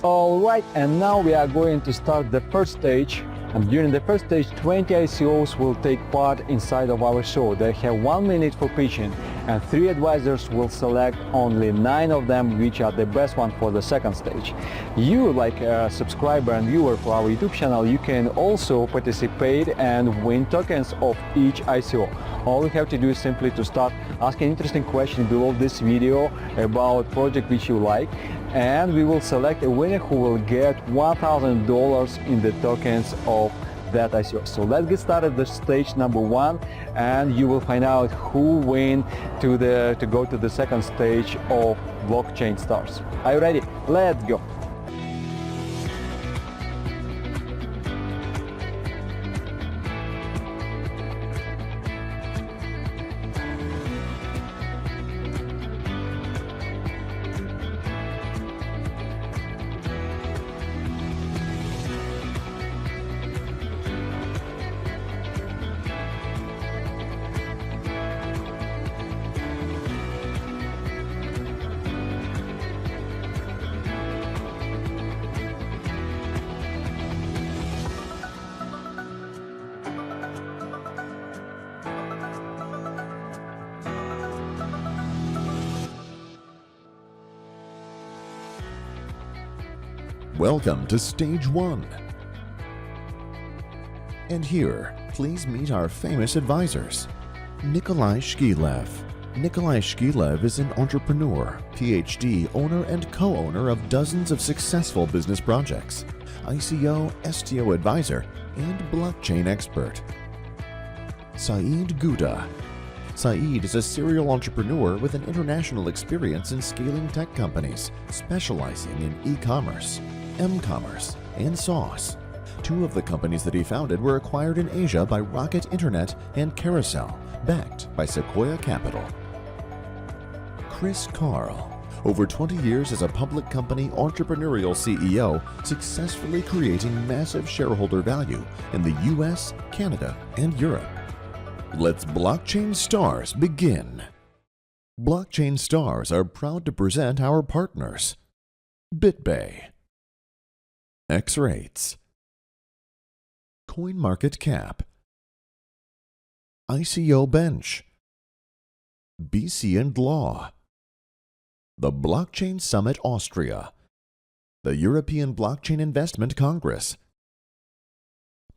Alright, and now we are going to start the first stage. And during the first stage, 20 ICOs will take part inside of our show. They have 1 minute for pitching, and 3 advisors will select only 9 of them, which are the best one for the second stage. You, like a subscriber and viewer for our YouTube channel, you can also participate and win tokens of each ICO. All you have to do is simply to start asking interesting questions below this video about project which you like, and we will select a winner who will get $1,000 in the tokens of that ICO. So let's get started with stage number 1, and you will find out who win to go to the second stage of Blockchain Stars. Are you ready? Let's go. Welcome to Stage 1. And here, please meet our famous advisors. Nikolay Shkilev. Nikolay Shkilev is an entrepreneur, PhD, owner and co-owner of dozens of successful business projects, ICO, STO advisor, and blockchain expert. Saeed Gouda. Saeed is a serial entrepreneur with an international experience in scaling tech companies, specializing in e-commerce, m-commerce, and sauce. 2 of the companies that he founded were acquired in Asia by Rocket Internet and Carousel, backed by Sequoia Capital. Chris Carl. Over 20 years as a public company entrepreneurial CEO, successfully creating massive shareholder value in the US, Canada, and Europe. Let's Blockchain Stars begin. Blockchain Stars are proud to present our partners: BitBay, X-Rates, CoinMarketCap, ICO Bench, BC and Law, the Blockchain Summit Austria, the European Blockchain Investment Congress,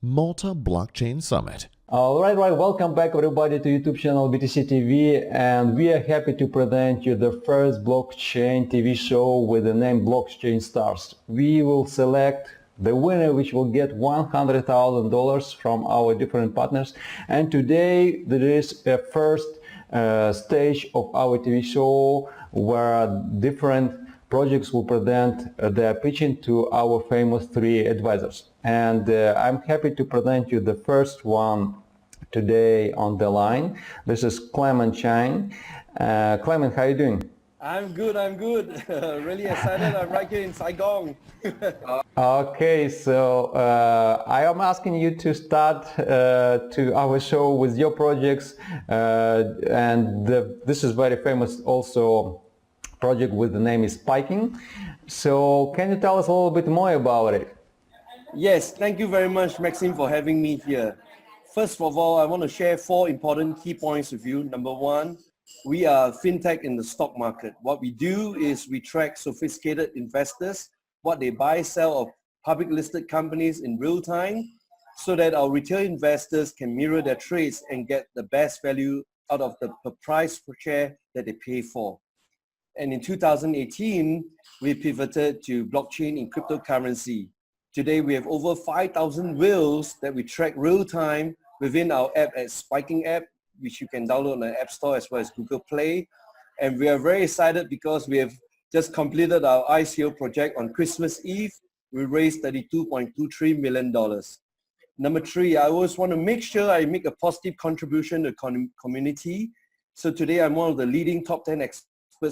Malta Blockchain Summit. Alright, welcome back everybody to YouTube channel BTCTV, and we are happy to present you the first blockchain TV show with the name Blockchain Stars. We will select the winner, which will get $100,000 from our different partners, and today there is a first stage of our TV show where different projects will present their pitching to our famous 3 advisors. And I'm happy to present you the first one today on the line. This is Clement Chang. Clement, how are you doing? I'm good. Really excited. I'm right here in Saigon. Okay, so I am asking you to start to our show with your projects, and this is very famous also project with the name is Spiking. So can you tell us a little bit more about it? Yes, thank you very much, Maxime, for having me here. First of all, I want to share 4 important key points with you. Number 1, we are fintech in the stock market. What we do is we track sophisticated investors, what they buy, sell of public listed companies in real time, so that our retail investors can mirror their trades and get the best value out of the price per share that they pay for. And in 2018, we pivoted to blockchain in cryptocurrency. Today, we have over 5,000 whales that we track real time within our app at Spiking app, which you can download on the App Store as well as Google Play. And we are very excited because we have just completed our ICO project on Christmas Eve. We raised $32.23 million. Number 3, I always want to make sure I make a positive contribution to the community. So today, I'm one of the leading top 10 experts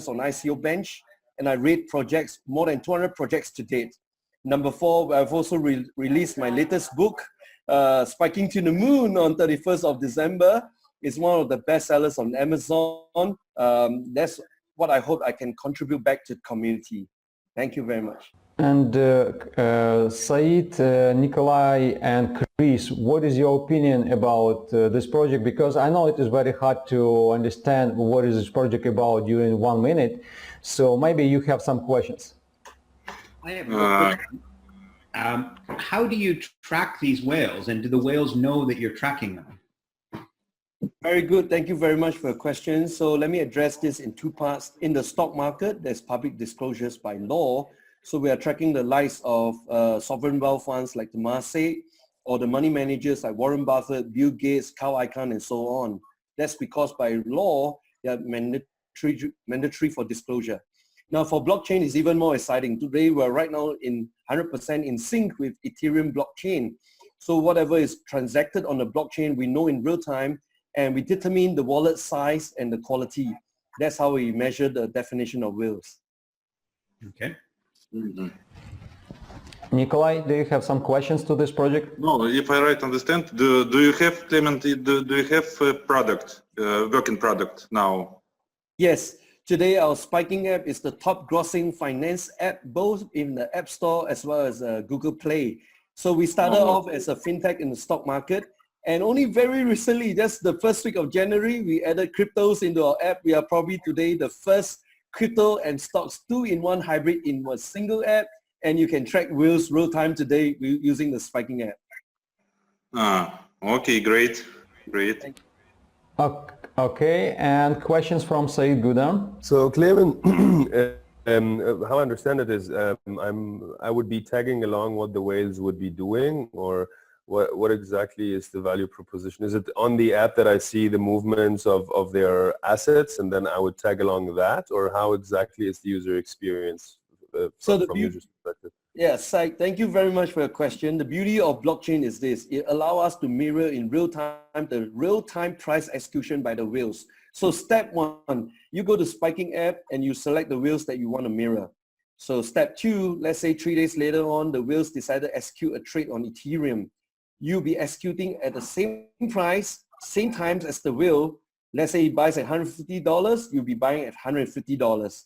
on ICO Bench, and I rate projects, more than 200 projects to date. Number 4, I've also released my latest book, Spiking to the Moon, on 31st of December. It's one of the best sellers on Amazon. That's what I hope I can contribute back to the community. Thank you very much. And Saeed, Nikolay, and Chris, what is your opinion about this project? Because I know it is very hard to understand what is this project about during 1 minute. So maybe you have some questions. I have a question. How do you track these whales, and do the whales know that you're tracking them? Very good. Thank you very much for your question. So let me address this in two parts. In the stock market, there's public disclosures by law. So we are tracking the likes of sovereign wealth funds like Temasek, or the money managers like Warren Buffett, Bill Gates, Carl Icahn, and so on. That's because by law, they are mandatory for disclosure. Now for blockchain, it's even more exciting. Today, we're right now in 100% in sync with Ethereum blockchain. So whatever is transacted on the blockchain, we know in real time, and we determine the wallet size and the quality. That's how we measure the definition of whales. Okay. Mm-hmm. Nikolay, do you have some questions to this project? No, if I right understand, do you have, Clement, do you have a product, working product now? Yes. Today, our Spiking app is the top grossing finance app, both in the App Store as well as Google Play. So we started off as a fintech in the stock market. And only very recently, just the first week of January, we added cryptos into our app. We are probably today the first crypto and stocks 2-in-1 hybrid in one single app. And you can track whales real time today using the Spiking app. Okay, great. Okay, and questions from Saeed Gouda. So Clement, how I understand it is I would be tagging along what the whales would be doing, or what exactly is the value proposition? Is it on the app that I see the movements of their assets and then I would tag along that, or how exactly is the user experience from user's perspective? Yes, Saeed, thank you very much for your question. The beauty of blockchain is this: it allows us to mirror in real time the real-time price execution by the whales. So step one, you go to Spiking app and you select the whales that you want to mirror. So step two, let's say 3 days later on, the whales decided to execute a trade on Ethereum. You'll be executing at the same price, same times as the whale. Let's say he buys at $150, you'll be buying at $150.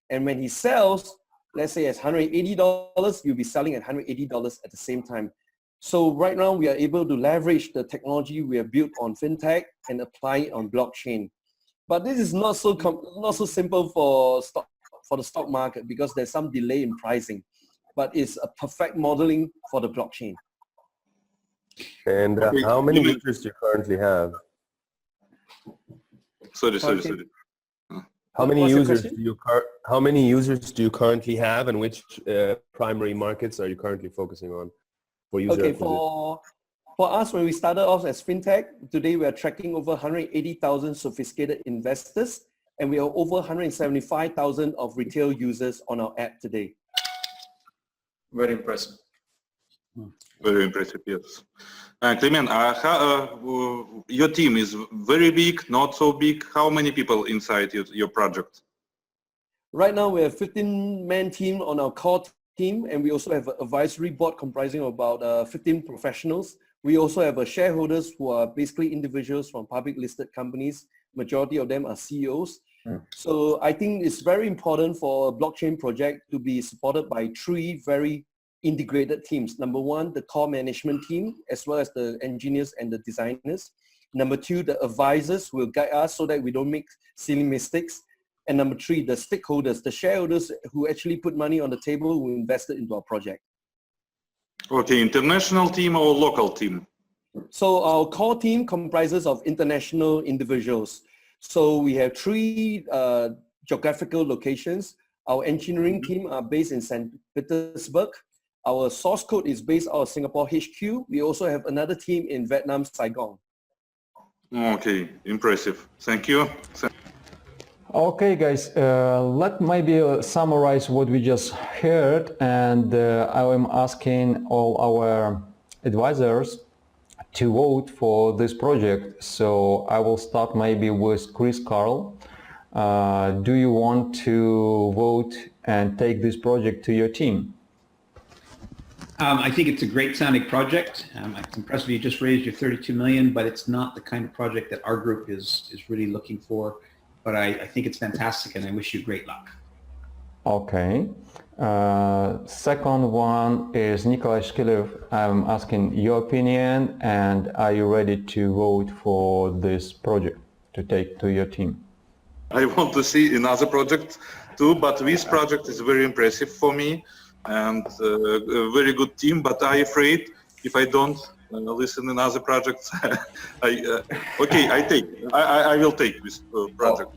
And when he sells, let's say at $180, you'll be selling at $180 at the same time. So right now we are able to leverage the technology we have built on fintech and apply it on blockchain. But this is not so simple for the stock market because there's some delay in pricing. But it's a perfect modeling for the blockchain. And how many users do you currently have? Sorry. How many users do you currently have, and which primary markets are you currently focusing on for user acquisition? For us, when we started off as fintech, today we are tracking over 180,000 sophisticated investors, and we are over 175,000 of retail users on our app today. Very impressive. Very impressive, yes. Clement, your team is very big, not so big. How many people inside your project? Right now, we have a 15-man team on our core team, and we also have an advisory board comprising of about 15 professionals. We also have shareholders who are basically individuals from public listed companies. Majority of them are CEOs. So I think it's very important for a blockchain project to be supported by 3 very integrated teams. Number 1, the core management team, as well as the engineers and the designers. Number 2, the advisors will guide us so that we don't make silly mistakes. And number 3, the stakeholders, the shareholders who actually put money on the table who invested into our project. Okay, international team or local team? So our core team comprises of international individuals. So we have 3 geographical locations. Our engineering team are based in St. Petersburg. Our source code is based out of Singapore HQ. We also have another team in Vietnam, Saigon. Okay, impressive. Thank you. Okay, guys, let maybe summarize what we just heard, and I am asking all our advisors to vote for this project. So I will start maybe with Chris Carl. Do you want to vote and take this project to your team? I think it's a great sounding project. It's impressive you just raised your 32 million, but it's not the kind of project that our group is really looking for. But I think it's fantastic, and I wish you great luck. Okay. Second one is Nikolay Shkilev. I'm asking your opinion, and are you ready to vote for this project to take to your team? I want to see another project too, but this project is very impressive for me and a very good team, but I'm afraid if I don't listen another projects, okay, I will take this project.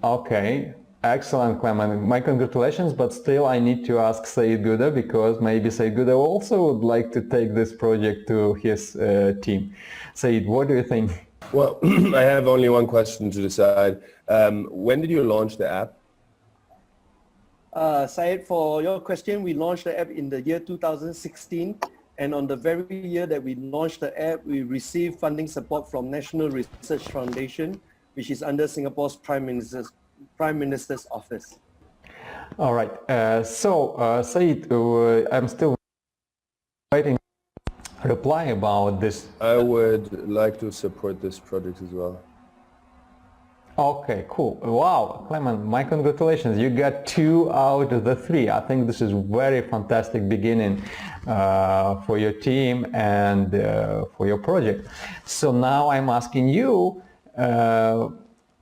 Okay, excellent, Clement. My congratulations, but still I need to ask Saeed Gouda, because maybe Saeed Gouda also would like to take this project to his team. Saeed, what do you think? Well, I have only one question to decide. When did you launch the app? Saeed, for your question, we launched the app in the year 2016, and on the very year that we launched the app, we received funding support from National Research Foundation, which is under Singapore's Prime Minister's office. All right. Saeed, I'm still waiting a reply about this. I would like to support this project as well. Okay, cool. Wow, Clement, my congratulations. You got 2 out of the 3. I think this is very fantastic beginning for your team and for your project. So now I'm asking you,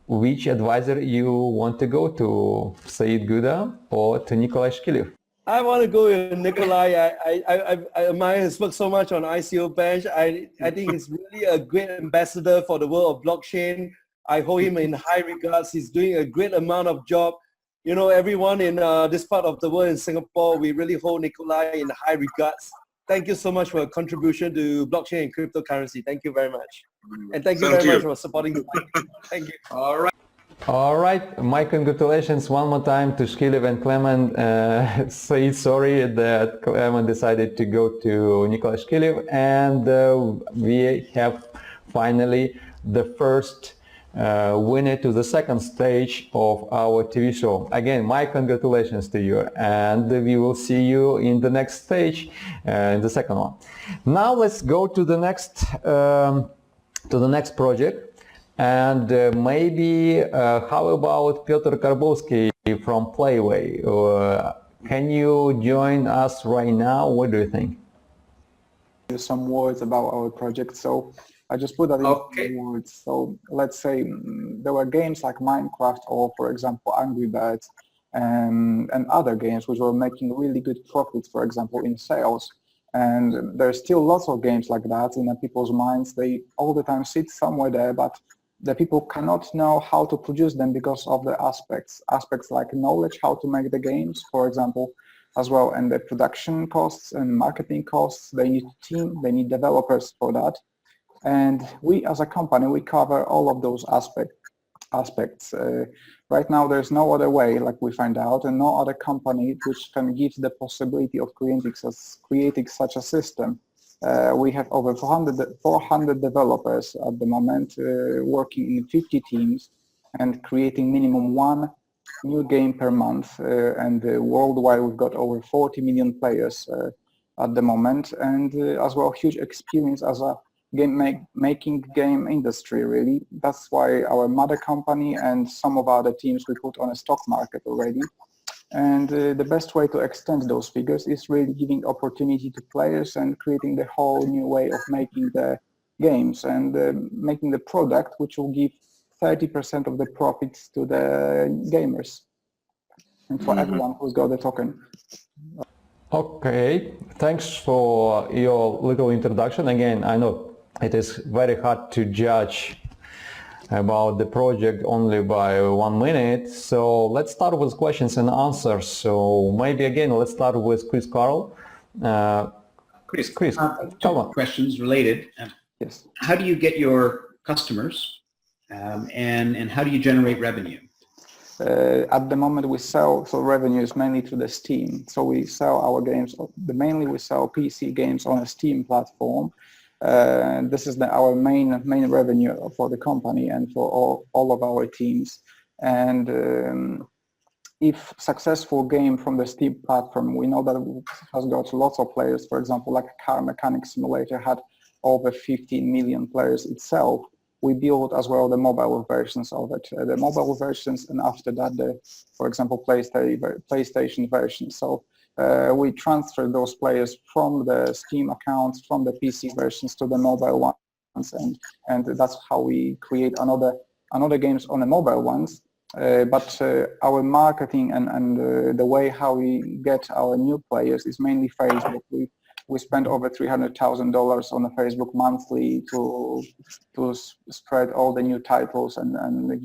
which advisor you want to go to, Saeed Gouda or to Nikolay Shkilev? I want to go with Nikolay. I admire his work so much on ICO Bench. I think he's really a great ambassador for the world of blockchain. I hold him in high regards. He's doing a great amount of job. You know, everyone in this part of the world in Singapore, we really hold Nikolay in high regards. Thank you so much for your contribution to blockchain and cryptocurrency. Thank you very much. And thank you very much for supporting the site. Thank you. All right. All right, my congratulations one more time to Shkilev and Clement. Saeed, sorry that Clement decided to go to Nikolay Shkilev, and we have finally the first winner to the second stage of our TV show. Again, my congratulations to you, and we will see you in the next stage, in the second one. Now let's go to the next project. And maybe how about Piotr Karbowski from Playway? Can you join us right now? What do you think? Some words about our project. So I just put that in words. So let's say there were games like Minecraft or, for example, Angry Birds and other games which were making really good profits, for example, in sales. And there's still lots of games like that in people's minds. They all the time sit somewhere there, but the people cannot know how to produce them because of the aspects like knowledge, how to make the games, for example, as well, and the production costs and marketing costs. They need team, they need developers for that. And we as a company, we cover all of those aspects. Right now, there's no other way, like we find out, and no other company which can give the possibility of creating such a system. We have over 400 developers at the moment working in 50 teams and creating minimum 1 new game per month. And worldwide, we've got over 40 million players at the moment, and as well huge experience as a making game industry, really. That's why our mother company and some of our other teams we put on a stock market already. And the best way to extend those figures is really giving opportunity to players and creating the whole new way of making the games and making the product which will give 30% of the profits to the gamers and for everyone who's got the token. Okay, thanks for your little introduction. Again, I know it is very hard to judge about the project only by 1 minute. So let's start with questions and answers. So maybe again, let's start with Chris Carl. Chris, come on. questions related. Yes. How do you get your customers and how do you generate revenue? At the moment we sell, so revenue is mainly through the Steam. So we sell our games, mainly we sell PC games on a Steam platform. This is our main revenue for the company and for all of our teams. And if successful game from the Steam platform, we know that it has got lots of players. For example, like Car Mechanic Simulator had over 15 million players itself. we build as well the mobile versions of it, the mobile versions, and after that, for example, PlayStation version. So we transfer those players from the Steam accounts, from the PC versions to the mobile ones, and that's how we create another games on the mobile ones. But our marketing and the way how we get our new players is mainly Facebook. We spend over $300,000 on Facebook monthly to spread all the new titles and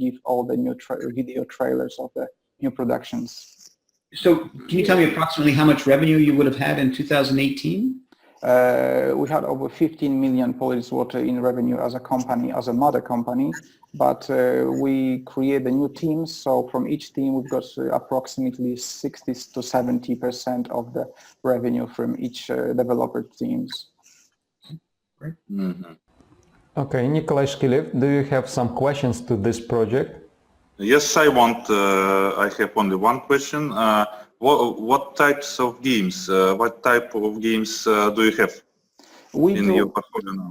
give all the new video trailers of the new productions. So can you tell me approximately how much revenue you would have had in 2018? We had over 15 million Polish zloty in revenue as a company, as a mother company, but we create the new teams. So from each team, we've got approximately 60 to 70% of the revenue from each developer teams. Great. Okay, Nikolay Shkilev, do you have some questions to this project? Yes, I have only one question. What types of games, what type of games do you have in your portfolio now?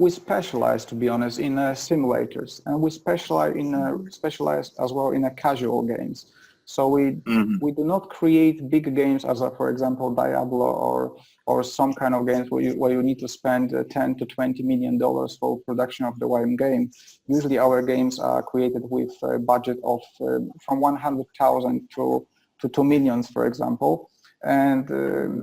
We specialize, to be honest, in simulators, and we specialize as well in casual games. So we do not create big games as, for example, Diablo or some kind of games where you need to spend 10 to 20 million dollars for production of the one game. Usually our games are created with a budget of from 100,000 to 2 million, for example. And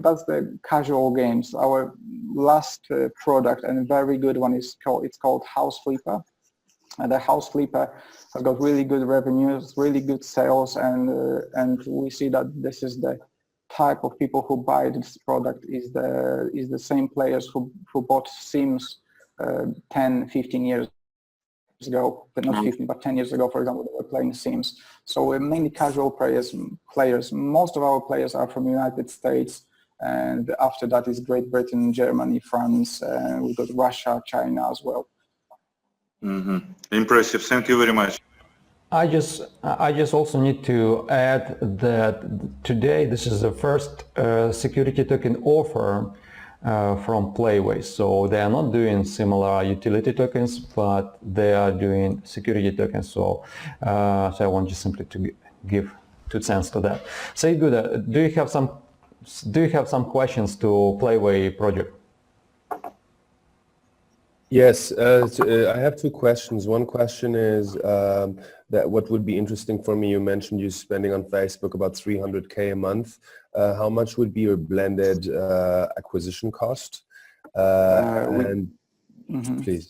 that's the casual games. Our last product, and a very good one, it's called House Flipper. And the House Flipper has got really good revenues, really good sales, and we see that this is the type of people who buy this product is the same players who bought Sims 10, 15 years ago, but not 15, but 10 years ago, for example, they were playing Sims. So we're mainly casual players. Most of our players are from the United States, and after that is Great Britain, Germany, France, we've got Russia, China as well. Impressive. Thank you very much. I just also need to add that today this is the first security token offer from Playway. So they are not doing similar utility tokens, but they are doing security tokens. So I want just simply to give 2 cents to that. Saeed, Gouda, do you have some questions to Playway project? Yes, I have 2 questions. One question is that what would be interesting for me, you mentioned you're spending on Facebook about 300K a month. How much would be your blended acquisition cost? Please.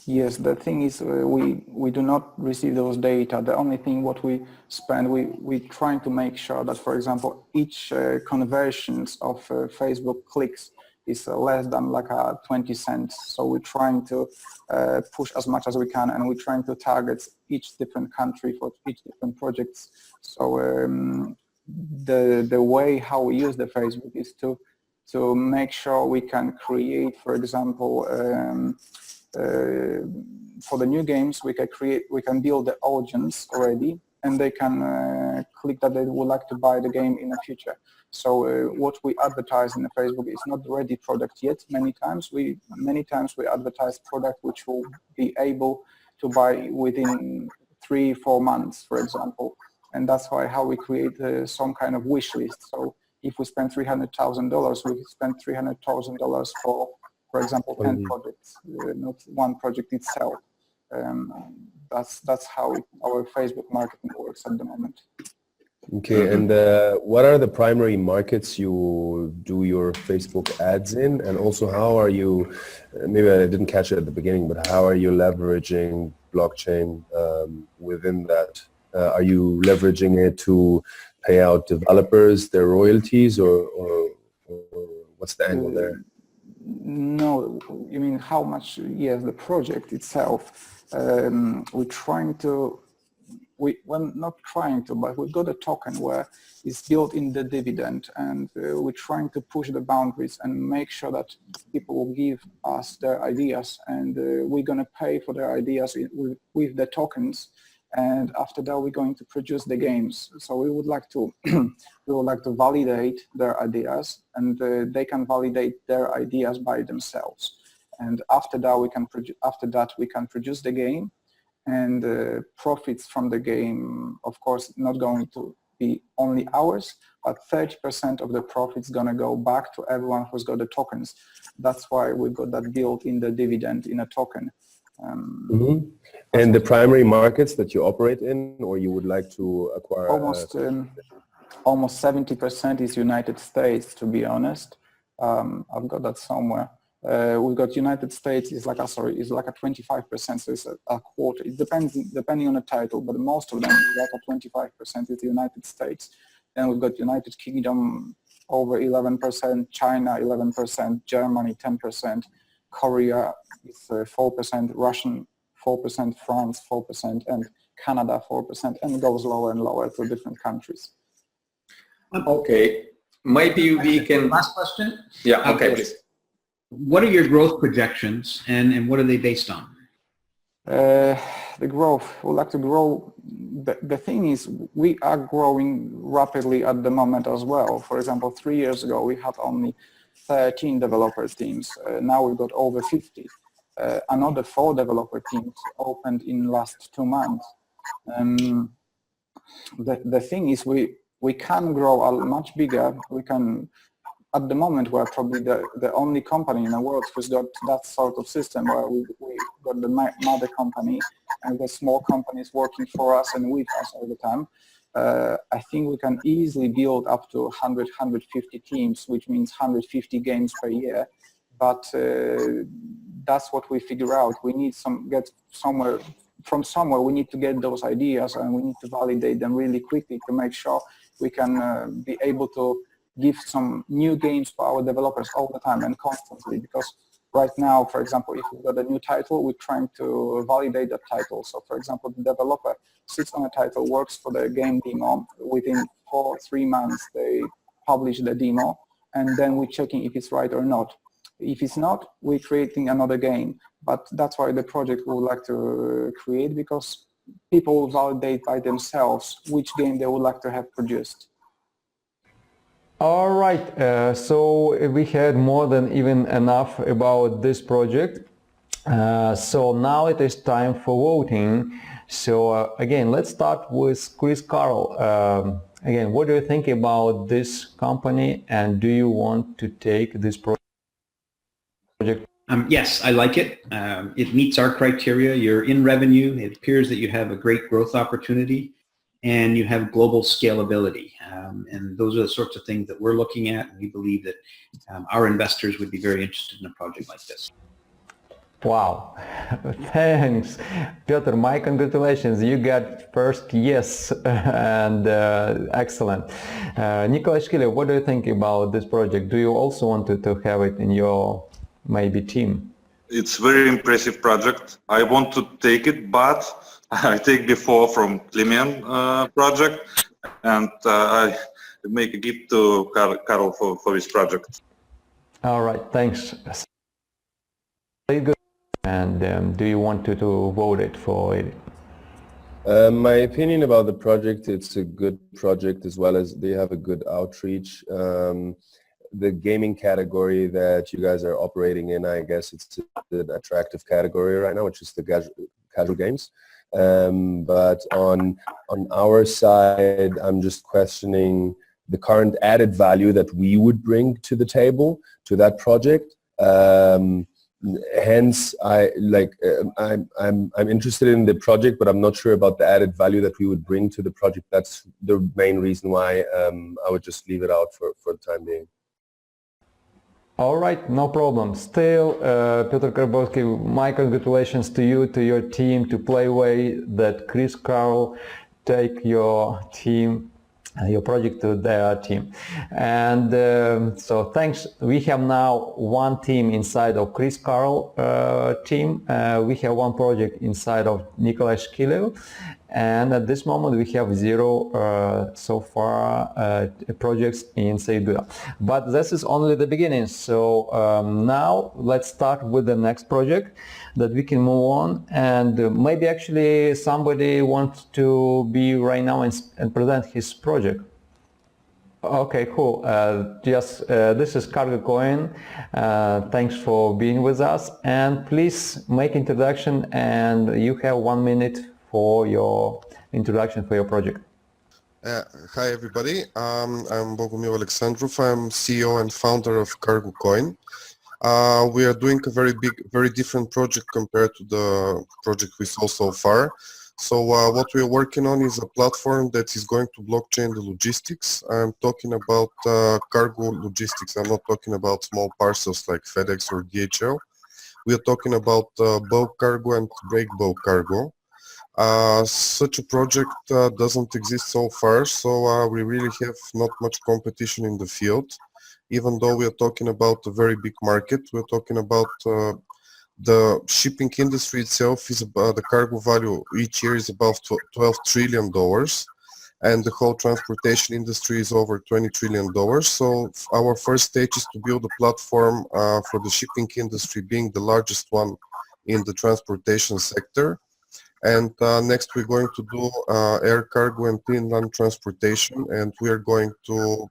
Yes, the thing is we do not receive those data. The only thing what we spend, we trying to make sure that, for example, each conversions of Facebook clicks is less than like 20 cents. So we're trying to push as much as we can, and we're trying to target each different country for each different projects. So the way how we use the Facebook is to make sure we can create, for example, for the new games, we can build the audience already, and they can click that they would like to buy the game in the future. So what we advertise in the Facebook is not ready product yet. Many times we advertise product which will be able to buy within 3-4 months, for example, and that's how we create some kind of wish list. So if we spend $300,000, we spend $300,000 for example, 10 projects, not one project itself. That's how our Facebook marketing works at the moment. Okay, and what are the primary markets you do your Facebook ads in? And also how are you, maybe I didn't catch it at the beginning, but how are you leveraging blockchain within that? Are you leveraging it to pay out developers their royalties or what's the angle there? No, you mean how much? Yes, the project itself. We're trying to. Well, not trying to, but we've got a token where it's built in the dividend, and we're trying to push the boundaries and make sure that people will give us their ideas, and we're going to pay for their ideas with the tokens, and after that we're going to produce the games. So we would like to validate their ideas, and they can validate their ideas by themselves. and after that we can produce the game, and profits from the game, of course, not going to be only ours, but 30% of the profits gonna go back to everyone who's got the tokens. That's why we got that built in the dividend in a token. And the primary markets that you operate in, or you would like to acquire? Almost 70% is United States, to be honest. I've got that somewhere. We've got United States is like a 25%, so it's a quarter. It depends depending on the title, but most of them is like a 25% is the United States. Then we've got United Kingdom over 11%, China 11%, Germany 10%, Korea is 4%, Russian 4%, France 4%, and Canada 4%, and goes lower and lower to different countries. Okay, maybe we can. Last question? Yeah, okay, please. What are your growth projections, and what are they based on? The growth, we like to grow. The thing is, we are growing rapidly at the moment as well. For example, 3 years ago, we had only 13 developer teams. Now we've got over 50. Another 4 developer teams opened in last 2 months. The thing is, we can grow much bigger. We can. At the moment, we're probably the only company in the world who's got that sort of system where we got the mother company and the small companies working for us and with us all the time. I think we can easily build up to 100, 150 teams, which means 150 games per year. But that's what we figure out. We need from somewhere we need to get those ideas, and we need to validate them really quickly to make sure we can be able to give some new games to our developers all the time and constantly, because right now, for example, if we've got a new title, we're trying to validate that title. So for example, the developer sits on a title, works for the game demo. Within 3 months, they publish the demo, and then we're checking if it's right or not. If it's not, we're creating another game. But that's why the project we would like to create, because people will validate by themselves which game they would like to have produced. All right, so we had more than even enough about this project. So now it is time for voting. So again, let's start with Chris Carroll. Again, what do you think about this company, and do you want to take this project? Yes, I like it. It meets our criteria. You're in revenue. It appears that you have a great growth opportunity, and you have global scalability. And those are the sorts of things that we're looking at, and we believe that our investors would be very interested in a project like this. Wow, thanks. Piotr, my congratulations. You got first yes, and excellent. Nikolay, Shkilev, what do you think about this project? Do you also want to have it in your maybe team? It's very impressive project. I want to take it, but I take before from Klimian project, and I make a gift to Carol for this project. All right, thanks. Very good. And do you want to vote it for it? My opinion about the project, it's a good project, as well as they have a good outreach. The gaming category that you guys are operating in, I guess it's an attractive category right now, which is the casual games. But on our side, I'm just questioning the current added value that we would bring to the table, to that project. Hence, I'm interested in the project, but I'm not sure about the added value that we would bring to the project. That's the main reason why I would just leave it out for the time being. All right, no problem. Still, Piotr Karbowski, my congratulations to you, to your team, to Playway, that Chris Carroll take your team, your project to their team. And so thanks. We have now one team inside of Chris Carroll team. We have one project inside of Nikolay Shkilev. And at this moment we have 0 so far projects in Saeed Gouda. But this is only the beginning. So now let's start with the next project that we can move on. And maybe actually somebody wants to be right now and present his project. Okay, cool. This is Cargo Coin. Thanks for being with us, and please make introduction, and you have 1 minute for your introduction for your project. Hi everybody, I'm Bogomil Alexandrov. I'm CEO and founder of Cargo Coin. We are doing a very different project compared to the project we saw so far. So what we are working on is a platform that is going to blockchain the logistics. I'm talking about cargo logistics. I'm not talking about small parcels like FedEx or DHL. We are talking about bulk cargo and break bulk cargo. Such a project doesn't exist so far, so we really have not much competition in the field. Even though we are talking about a very big market, we're talking about the shipping industry itself is about the cargo value each year is about $12 trillion, and the whole transportation industry is over $20 trillion. So our first stage is to build a platform for the shipping industry, being the largest one in the transportation sector. And next we're going to do air cargo and inland transportation, and we are going to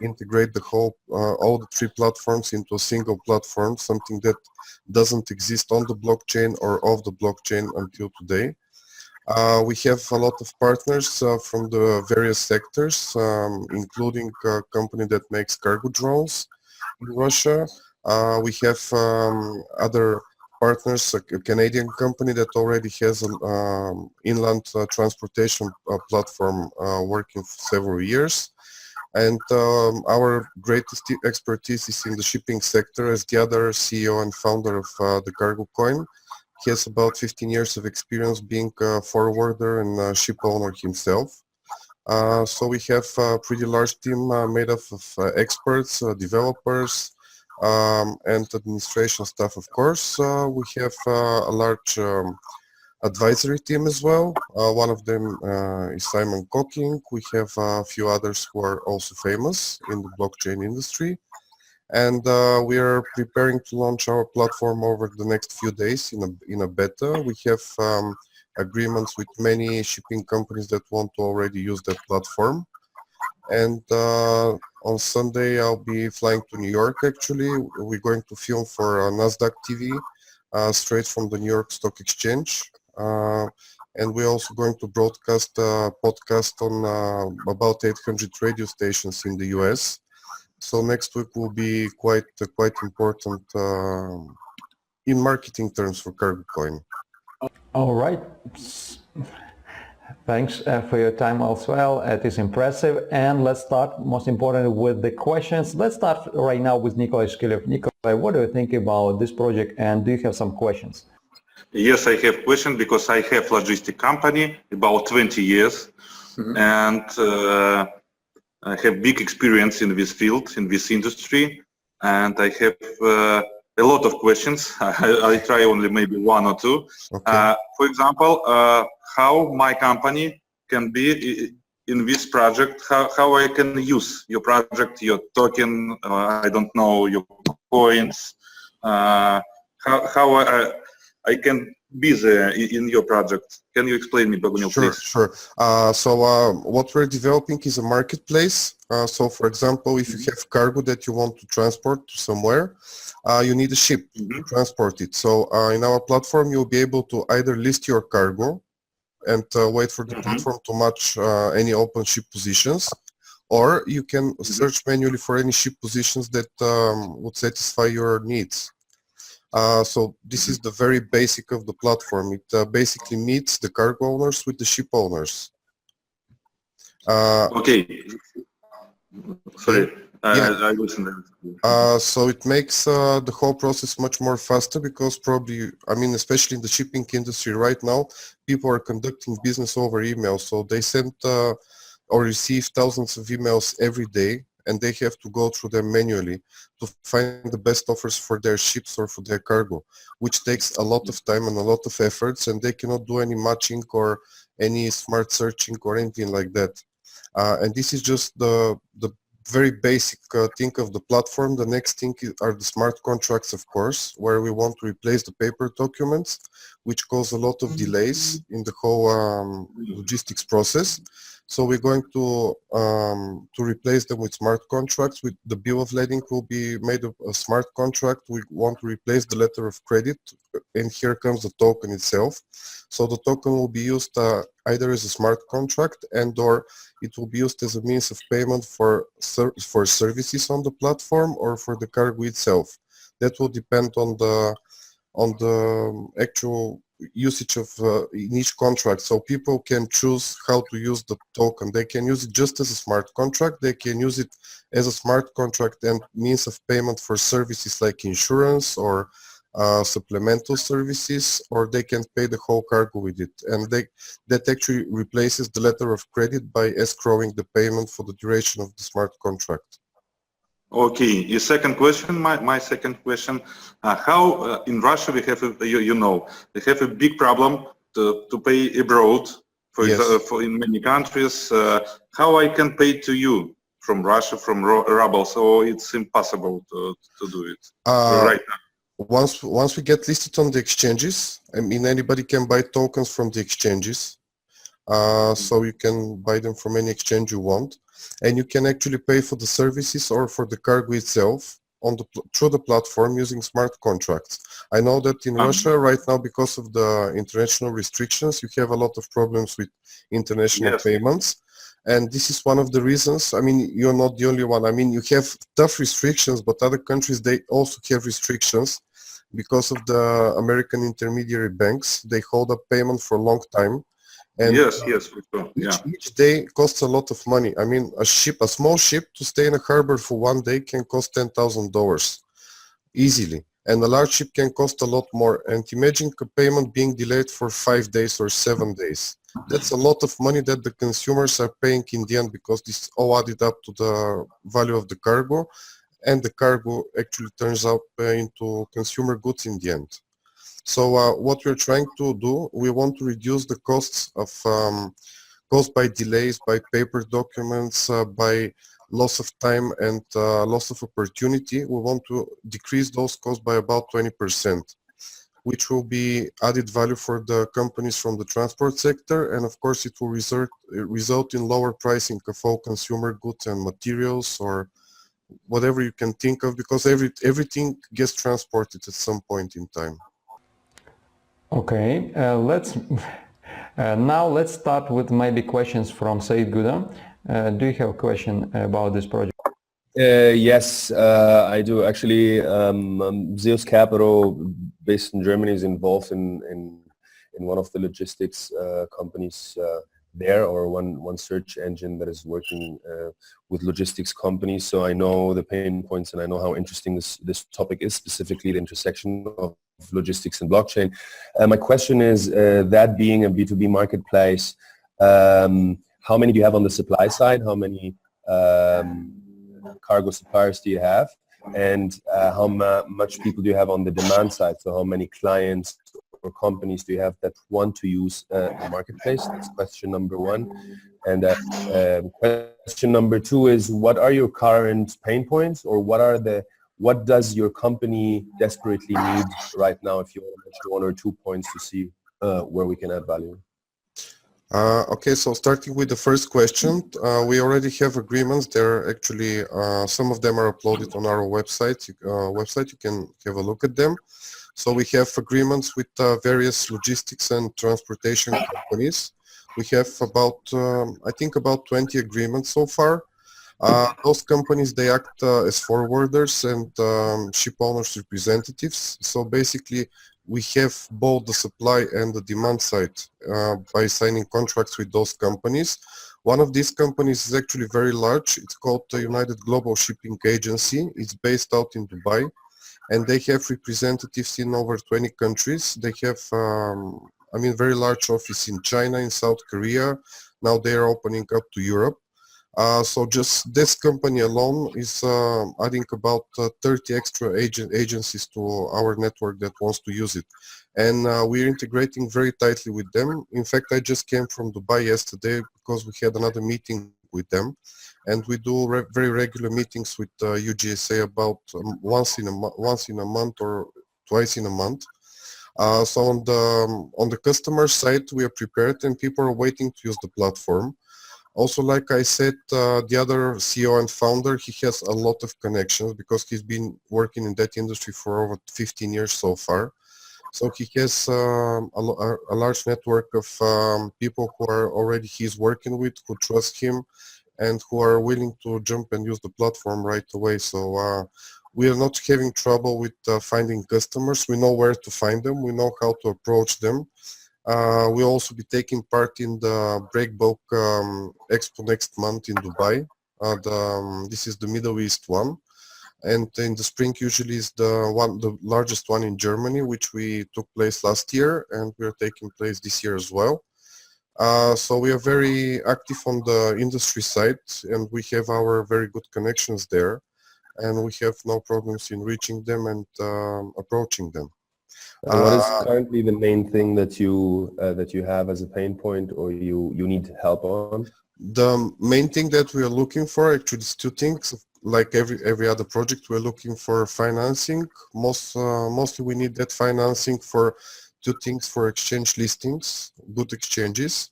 integrate the whole, all the three platforms into a single platform, something that doesn't exist on the blockchain or off the blockchain until today. We have a lot of partners from the various sectors, including a company that makes cargo drones in Russia. We have other partners, a Canadian company that already has an inland transportation platform working for several years. And our greatest expertise is in the shipping sector, as the other CEO and founder of the Cargo Coin. He has about 15 years of experience being a forwarder and a ship owner himself. So we have a pretty large team made up of experts, developers, and administration staff, of course. We have a large advisory team as well. One of them is Simon Cocking. We have a few others who are also famous in the blockchain industry. And we are preparing to launch our platform over the next few days in a beta. We have agreements with many shipping companies that want to already use that platform. And on Sunday, I'll be flying to New York, actually. We're going to film for NASDAQ TV, straight from the New York Stock Exchange. And we're also going to broadcast a podcast on about 800 radio stations in the US. So next week will be quite important in marketing terms for Cargo Coin. All right. Thanks for your time as well. It is impressive. And let's start, most importantly, with the questions. Let's start right now with Nikolay Shkilev. Nikolay, what do you think about this project, and do you have some questions? Yes, I have questions because I have logistic company about 20 years, and I have big experience in this field, in this industry, and I have a lot of questions. I try only maybe one or two. Okay. For example, how my company can be in this project, how I can use your project, your token, I don't know, your coins, how I can be there in your project. Can you explain me, Bogomil, please? Sure. So what we're developing is a marketplace. So for example, if you have cargo that you want to transport to somewhere, you need a ship to transport it. So in our platform, you'll be able to either list your cargo and wait for the platform to match any open ship positions, or you can search manually for any ship positions that would satisfy your needs. So this is the very basic of the platform. It basically meets the cargo owners with the ship owners. Okay. Sorry, yeah. I listened. So it makes the whole process much more faster, because probably, I mean, especially in the shipping industry right now, people are conducting business over email. So they send or receive thousands of emails every day, and they have to go through them manually to find the best offers for their ships or for their cargo, which takes a lot of time and a lot of efforts, and they cannot do any matching or any smart searching or anything like that. And this is just the very basic thing of the platform. The next thing are the smart contracts, of course, where we want to replace the paper documents, which cause a lot of delays in the whole logistics process. So we're going to replace them with smart contracts. With the bill of lading will be made of a smart contract. We want to replace the letter of credit, and here comes the token itself. So the token will be used either as a smart contract and/or it will be used as a means of payment for services on the platform or for the cargo itself. That will depend on the actual usage of in each contract. So people can choose how to use the token. They can use it just as a smart contract. They can use it as a smart contract and means of payment for services like insurance or supplemental services, or they can pay the whole cargo with it. And that actually replaces the letter of credit by escrowing the payment for the duration of the smart contract. Okay, your second question, my second question, how in Russia we have, we have a big problem to pay abroad, for Yes. example, in many countries. How I can pay to you from Russia, from rubles, so it's impossible to do it right now? Once we get listed on the exchanges, I mean, anybody can buy tokens from the exchanges. So you can buy them from any exchange you want, and you can actually pay for the services or for the cargo itself through the platform using smart contracts. I know that in Russia right now, because of the international restrictions, you have a lot of problems with international payments. And this is one of the reasons. I mean, you're not the only one. I mean, you have tough restrictions, but other countries, they also have restrictions because of the American intermediary banks. They hold up payment for a long time. And yes, for sure. Each day costs a lot of money. I mean, a small ship to stay in a harbor for one day can cost $10,000 easily. And a large ship can cost a lot more. And imagine a payment being delayed for 5 days or 7 days. That's a lot of money that the consumers are paying in the end, because this all added up to the value of the cargo. And the cargo actually turns out into consumer goods in the end. So what we're trying to do, we want to reduce the costs of caused by delays, by paper documents, by loss of time and loss of opportunity. We want to decrease those costs by about 20%, which will be added value for the companies from the transport sector. And of course, it will result in lower pricing of all consumer goods and materials, or whatever you can think of, because everything gets transported at some point in time. Okay, now let's start with maybe questions from Saeed Gouda. Do you have a question about this project? Yes, I do. Actually, Zeus Capital, based in Germany, is involved in one of the logistics companies there, or one search engine that is working with logistics companies. So I know the pain points, and I know how interesting this topic is, specifically the intersection of logistics and blockchain. My question is, that being a B2B marketplace, how many do you have on the supply side? How many cargo suppliers do you have? And how much people do you have on the demand side? So how many clients or companies do you have that want to use the marketplace? That's question number one. And question number two is, what are your current pain points, or what does your company desperately need right now, if you want to mention 1 or 2 points to see where we can add value? Okay, so starting with the first question, we already have agreements. They're actually, some of them are uploaded on our website. You can have a look at them. So we have agreements with various logistics and transportation companies. We have about, I think about 20 agreements so far. Those companies, they act as forwarders and ship owners representatives. So basically, we have both the supply and the demand side by signing contracts with those companies. One of these companies is actually very large. It's called the United Global Shipping Agency. It's based out in Dubai, and they have representatives in over 20 countries. They have, I mean, very large office in China, in South Korea. Now they are opening up to Europe. So just this company alone is adding about 30 extra agencies to our network that wants to use it. And we're integrating very tightly with them. In fact, I just came from Dubai yesterday because we had another meeting with them. And we do very regular meetings with UGSA about once in a month or twice in a month. So on the customer side, we are prepared and people are waiting to use the platform. Also, like I said, the other CEO and founder, he has a lot of connections because he's been working in that industry for over 15 years so far. So he has a large network of people who are already he's working with, who trust him, and who are willing to jump and use the platform right away. So we are not having trouble with finding customers. We know where to find them. We know how to approach them. We'll also be taking part in the Breakbulk Expo next month in Dubai. This is the Middle East one. And in the spring usually is the largest one in Germany, which we took place last year, and we are taking place this year as well. So we are very active on the industry side, and we have our very good connections there, and we have no problems in reaching them and approaching them. And what is currently the main thing that you have as a pain point, or you need help on? The main thing that we are looking for actually is two things. Like every other project, we're looking for financing. Mostly we need that financing for two things: for exchange listings, good exchanges,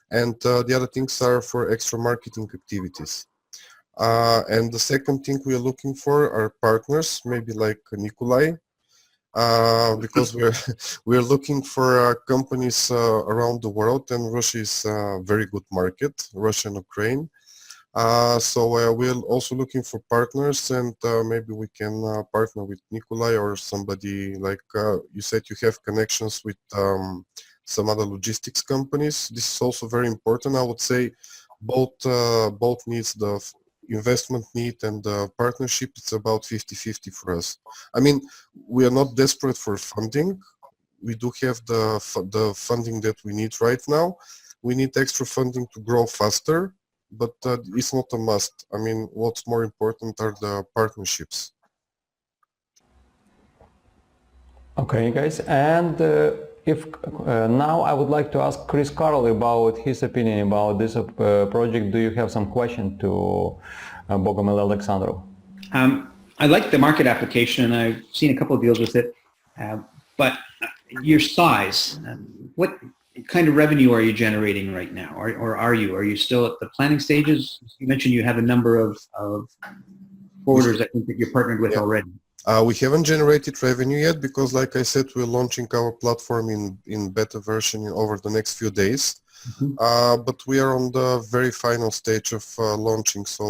and the other things are for extra marketing activities. And the second thing we are looking for are partners, maybe like Nikolay, because we're looking for companies around the world, and Russia is a very good market, Russia and Ukraine. So we're also looking for partners, and maybe we can partner with Nikolay or somebody like you said. You have connections with some other logistics companies. This is also very important. I would say both needs, the investment need and the partnership. It's about 50-50 for us. I mean, we are not desperate for funding. We do have the funding that we need right now. We need extra funding to grow faster, but it's not a must. I mean, what's more important are the partnerships. Okay, guys, and if now I would like to ask Chris Carl about his opinion about this project. Do you have some question to Bogomil Alexandrov? I like the market application, and I've seen a couple of deals with it. But your size, what kind of revenue are you generating right now, or are you? Are you still at the planning stages? You mentioned you have a number of forwarders, I think, that you're partnered with already. We haven't generated revenue yet because, like I said, we're launching our platform in beta version over the next few days. Mm-hmm. But we are on the very final stage of launching, so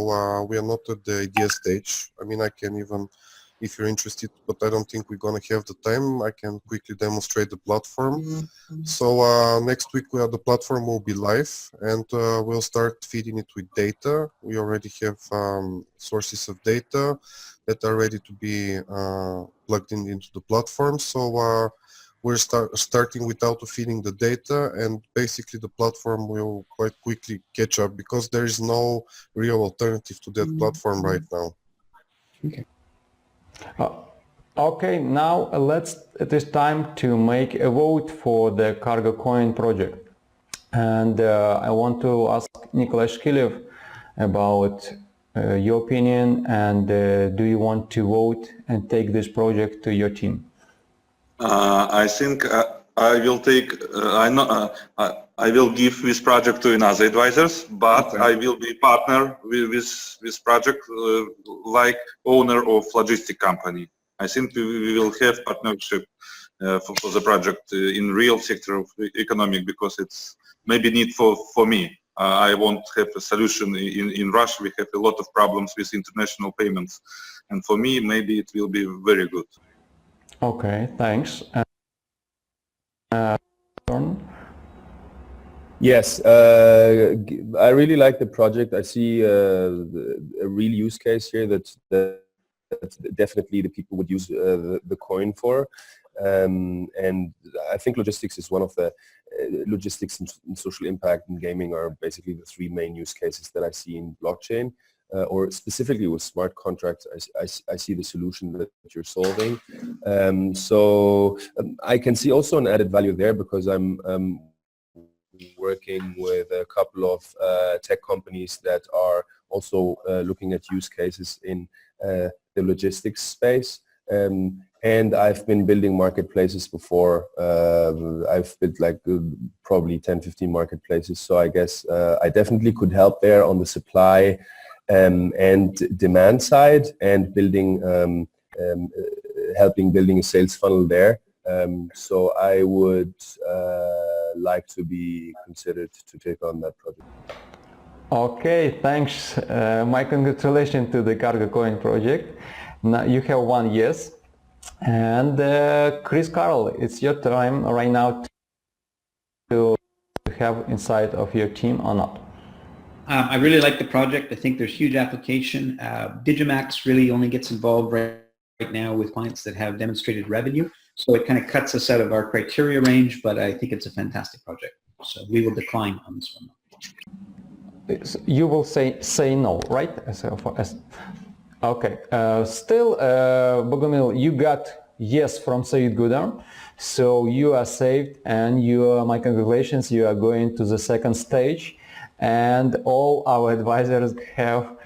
we are not at the idea stage. I mean, I can even, if you're interested, but I don't think we're going to have the time. I can quickly demonstrate the platform. Mm-hmm. So next week the platform will be live, and we'll start feeding it with data. We already have sources of data that are ready to be plugged into the platform. So we're starting with auto-feeding the data, and basically the platform will quite quickly catch up because there is no real alternative to that platform right now. Okay. Okay, now it is time to make a vote for the Cargo Coin project. And I want to ask Nikolay Shkilev about your opinion, and do you want to vote and take this project to your team? I think I will take. I will give this project to another advisors, but okay. I will be partner with this project like owner of logistic company. I think we will have partnership for the project in real sector of economic, because it's maybe need for me. I won't have a solution in Russia. We have a lot of problems with international payments, and for me maybe it will be very good. Okay, thanks. Yes, I really like the project. I see a real use case here that definitely the people would use the coin for. And I think logistics is one of the logistics and social impact and gaming are basically the three main use cases that I see in blockchain. Or specifically with smart contracts, I see the solution that you're solving. So I can see also an added value there because I'm working with a couple of tech companies that are also looking at use cases in the logistics space. And I've been building marketplaces before. I've built like probably 10, 15 marketplaces. So I guess I definitely could help there on the supply and demand side, and building, helping building a sales funnel there. So I would like to be considered to take on that project. Okay, thanks. My congratulations to the Cargo Coin project. Now you have one yes. And Chris Carl, it's your time right now to have inside of your team or not. I really like the project. I think there's huge application. Digimax really only gets involved right now with clients that have demonstrated revenue. So it kind of cuts us out of our criteria range, but I think it's a fantastic project. So we will decline on this one. You will say no, right? Okay. Still, Bogomil, you got yes from Saeed Gouda, so you are saved, and my congratulations, you are going to the second stage, and all our advisors have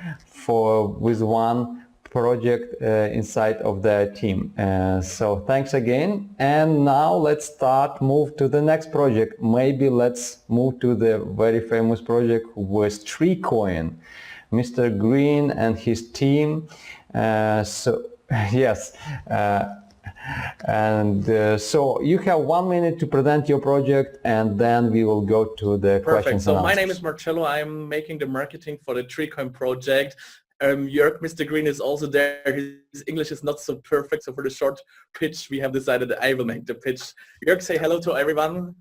with one project inside of their team. So thanks again, and now let's move to the next project. Maybe let's move to the very famous project with TreeCoin. Mr. Green and his team. So yes, so you have 1 minute to present your project, and then we will go to the questions and answers. So my name is Marcello. I'm making the marketing for the TreeCoin project. Jörg, Mr. Green is also there. His English is not so perfect, so for the short pitch, we have decided that I will make the pitch. Jörg, say hello to everyone.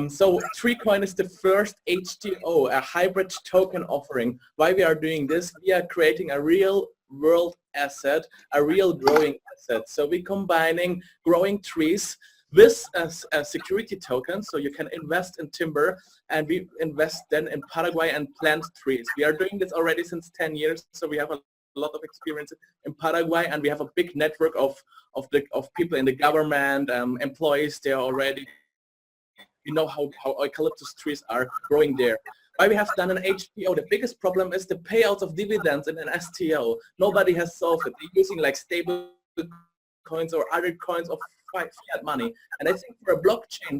So TreeCoin is the first HTO, a hybrid token offering. Why we are doing this? We are creating a real world asset, a real growing asset. So we're combining growing trees with a security token, so you can invest in timber, and we invest then in Paraguay and plant trees. We are doing this already since 10 years, so we have a lot of experience in Paraguay, and we have a big network of people in the government, employees there already. You know how eucalyptus trees are growing there. Why we have done an HTO? The biggest problem is the payouts of dividends in an STO. Nobody has solved it. They're using like stable coins or other coins of fiat money. And I think for a blockchain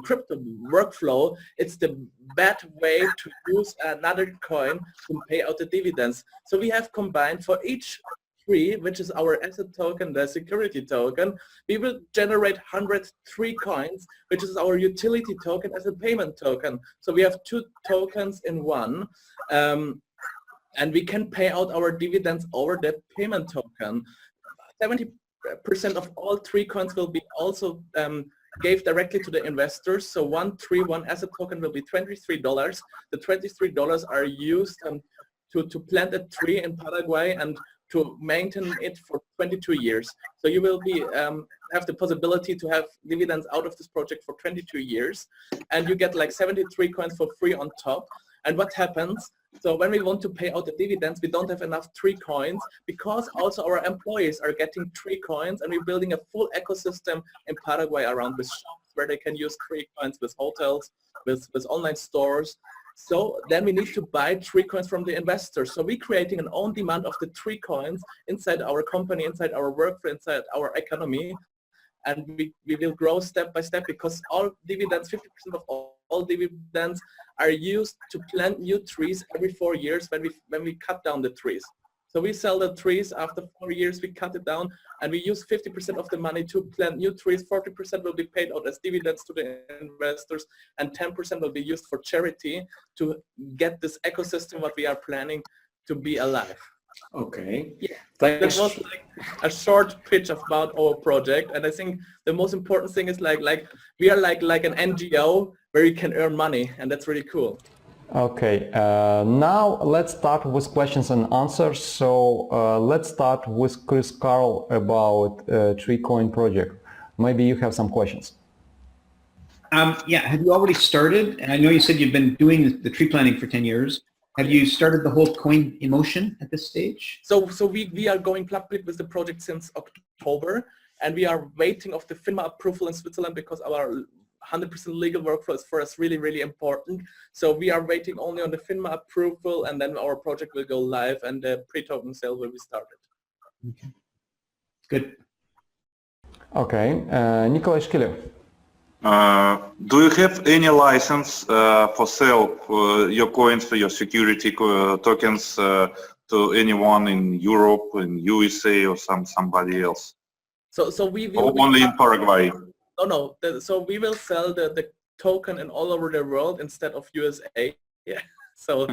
crypto workflow, it's the bad way to use another coin to pay out the dividends. So we have combined for each tree, which is our asset token, the security token, we will generate 103 coins, which is our utility token as a payment token. So we have two tokens in one, and we can pay out our dividends over the payment token. 70% of all tree coins will be also gave directly to the investors. So one asset token will be $23. The $23 are used to plant a tree in Paraguay and to maintain it for 22 years. So you will be have the possibility to have dividends out of this project for 22 years, and you get like 73 coins for free on top. And what happens? So when we want to pay out the dividends, we don't have enough tree coins, because also our employees are getting tree coins, and we're building a full ecosystem in Paraguay around with shops where they can use tree coins, with hotels, with online stores. So then we need to buy tree coins from the investors. So we're creating an own demand of the tree coins inside our company, inside our workflow, inside our economy. And we will grow step by step, because all dividends, 50% of all dividends are used to plant new trees every 4 years when we cut down the trees. So we sell the trees after 4 years, we cut it down, and we use 50% of the money to plant new trees. 40% will be paid out as dividends to the investors, and 10% will be used for charity to get this ecosystem what we are planning to be alive. Okay. Yeah, that was like a short pitch about our project, and I think the most important thing is like we are like an NGO where you can earn money, and that's really cool. Okay, now let's start with questions and answers. So let's start with Chris Carl about TreeCoin project. Maybe you have some questions. Yeah, have you already started? And I know you said you've been doing the tree planting for 10 years. Have you started the whole coin emotion at this stage? So we are going public with the project since October, and we are waiting of the FINMA approval in Switzerland, because our 100% legal workflow is for us really, really important. So we are waiting only on the FINMA approval, and then our project will go live and the pre-token sale will be started. Okay. Good. Okay, Nikolay Shkilev. Do you have any license for sale your coins, for your security tokens to anyone in Europe, in USA, or somebody else? So we will only in Paraguay? No. So we will sell the token in all over the world instead of USA. Yeah. So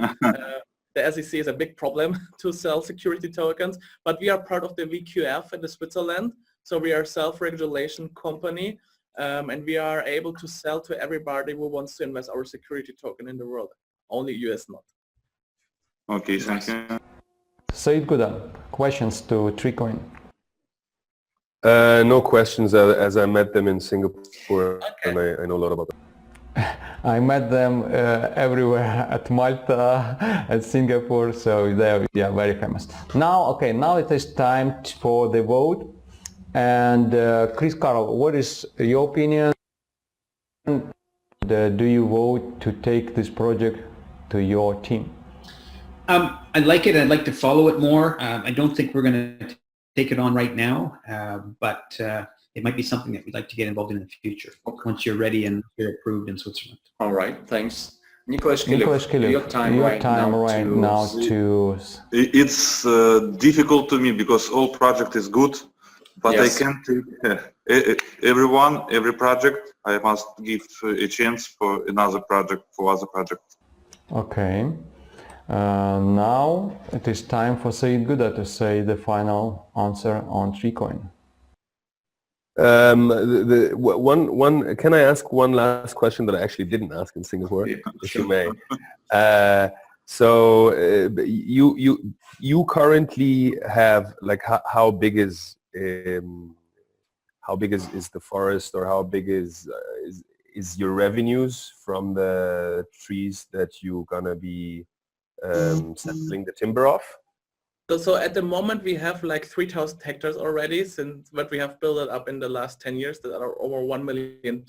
the SEC is a big problem to sell security tokens, but we are part of the VQF in the Switzerland. So we are a self-regulation company, and we are able to sell to everybody who wants to invest our security token in the world. Only US not. Okay, thank you. Saeed, Gouda, questions to Treecoin? No questions, as I met them in Singapore, and I know a lot about them. I met them everywhere, at Malta, at Singapore, so they're very famous. Now it is time for the vote. And Chris Carroll, what is your opinion? Do you vote to take this project to your team? I like it. I'd like to follow it more. I don't think we're going to take it on right now, but it might be something that we'd like to get involved in the future once you're ready and you're approved in Switzerland. All right, thanks. Nikolay Shkilev, your time right now to... It's difficult to me because all project is good, but yes. I can't take every project. I must give a chance for another project, for other projects. Okay. Now it is time for Saeed Gouda to say the final answer on Treecoin. Can I ask one last question that I actually didn't ask in Singapore, if you may? You currently have, like, how big is the forest, or how big is your revenues from the trees that you're gonna be settling the timber off? So at the moment we have like 3,000 hectares already, since what we have built it up in the last 10 years, that are over 1 million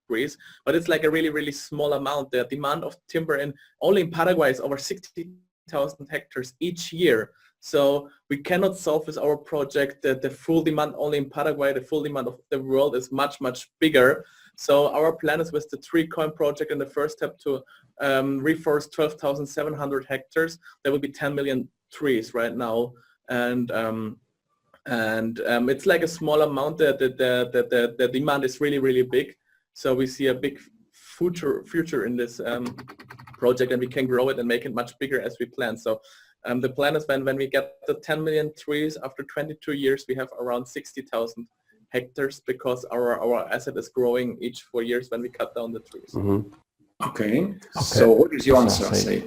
trees. But it's like a really, really small amount. The demand of timber only in Paraguay is over 60,000 hectares each year. So we cannot solve with our project the full demand only in Paraguay. The full demand of the world is much, much bigger. So our plan is with the Treecoin project in the first step to reforest 12,700 hectares. There will be 10 million trees right now, and it's like a small amount. The demand is really, really big. So we see a big future in this project, and we can grow it and make it much bigger as we plan. So the plan is when we get the 10 million trees after 22 years, we have around 60,000 hectares, because our asset is growing each 4 years when we cut down the trees. Mm-hmm. Okay. So what is your answer, Saeed?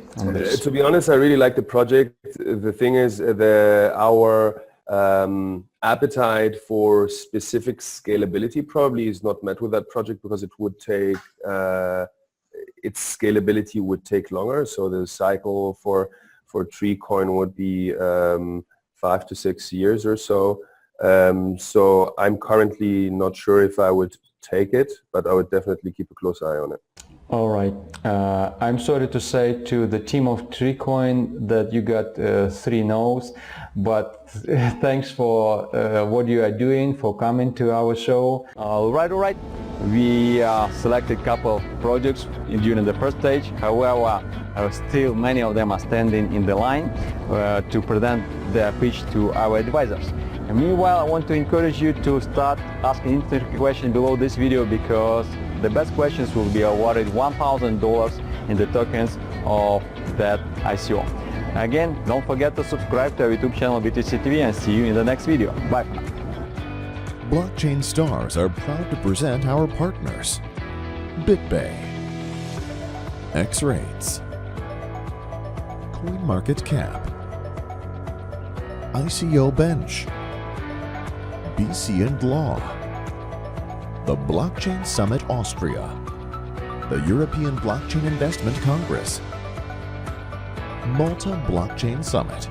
To be honest, I really like the project. The thing is, our appetite for specific scalability probably is not met with that project, because it would take, its scalability would take longer. So the cycle for Treecoin would be 5 to 6 years or so. So I'm currently not sure if I would take it, but I would definitely keep a close eye on it. All right. I'm sorry to say to the team of Treecoin that you got 3 no's, but thanks for what you are doing, for coming to our show. All right. We selected a couple of projects during the first stage. However, still many of them are standing in the line to present their pitch to our advisors. And meanwhile, I want to encourage you to start asking interesting questions below this video, because the best questions will be awarded $1,000 in the tokens of that ICO. Again, don't forget to subscribe to our YouTube channel BTCTV, and see you in the next video. Bye. Blockchain Stars are proud to present our partners: BitBay, X-Rates, CoinMarketCap, ICO Bench, BC and Law, the Blockchain Summit Austria, the European Blockchain Investment Congress, Malta Blockchain Summit.